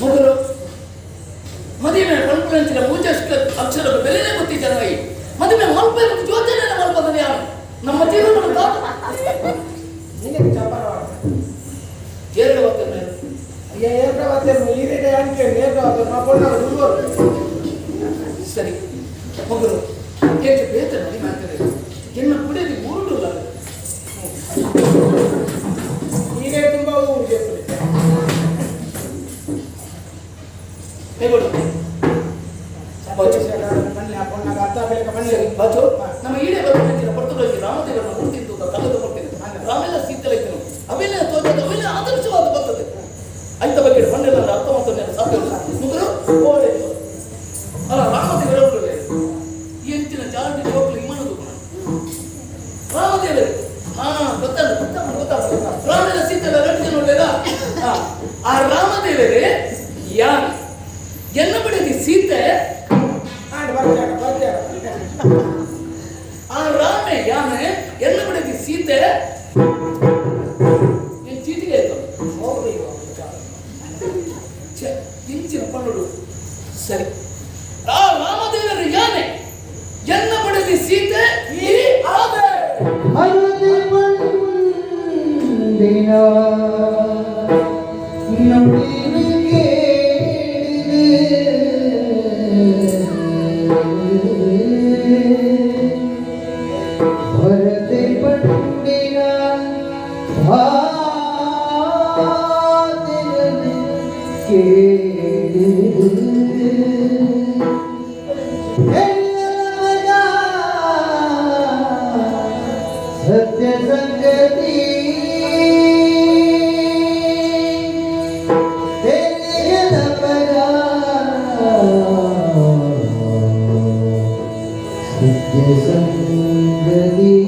ಮೊದಲು ಮದುವೆ ಮಲ್ಪಂಚಿನ ಪೂಜೆ ಅಕ್ಷರದ ಬೆಲೆನೇ ಗೊತ್ತಿದ್ದ ಮದುವೆ ಮಲ್ಪ ಯೋಚನೆ ಮಲ್ಪದ ಯಾರು ನಮ್ಮ ಜೀವನ ಎರಡು ಸರಿ ಮೊದಲು ಹೇಗೆ ಬೇತನ ಮಾಡ್ತಾರೆ ಎನ್ನ ಕುಡಿಯೋದು ಮೂರುಲ್ಲ ಈಗ ತುಂಬಾ ನಮ್ಮ ಈಡೇ ಬರ್ತಿನ ಪರ್ತೋಗಿ ರಾಮದೇವರನ್ನ ಹುಟ್ಟಿದ್ದು ಕಲ್ಲದ ಕೊಟ್ಟಿದ್ದು ರಾಮೆಲ್ಲ ಸೀತಲೈತನು ಅವೆಲ್ಲ ತೋಚದ ಅವೆಲ್ಲ ಆದರ್ಶವಾದ ಬರ್ತದೆ ಐತ ಬಗ್ಗೆ ಮಣ್ಣೆಲ್ಲ ಅರ್ಥ ಮಾಡ್ತಾನೆ ಸಾಧ್ಯ ಮುಗಿದು ಅಲ್ಲ ರಾಮದೇವರ ಎಂಚಿನ ಜಾತಿ ಹೋಗ್ಲಿ ಇಮ್ಮನದು ರಾಮದೇವರು ಗೊತ್ತಾಗ ರಾಮೆಲ್ಲ ಸೀತೆಲ್ಲ ರೆಡ್ಡಿ ನೋಡಿದ ಆ ರಾಮದೇವರೇ ಯಾರು ಎನ್ನ ಬಡಿಗೆ ಸೀತೆ ಆ ರಾಮೆ ಯಾನೆ ಎನ್ನ ಬಡಿಗೆ ಸೀತೆ ಚೀಟಿಗೆ ಆಯ್ತು ಇಂಚಿನ ಪಣ್ಣುಡು ಸರಿ ಆ ರಾಮದೇವರ ಯಾನೆ ಎನ್ನ ಬಡಿಗೆ ಸೀತೆ ಈ ಆದೆ सत्य संगति सत्य संगति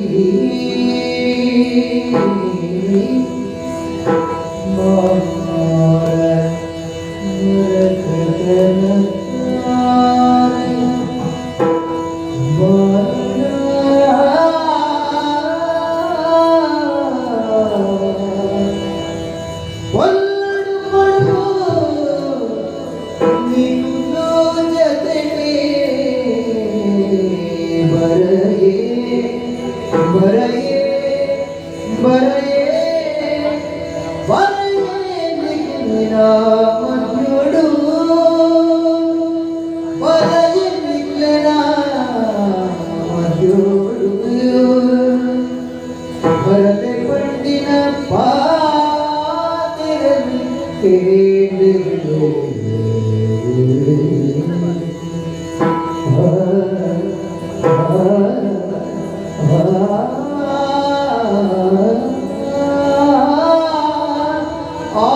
ಆ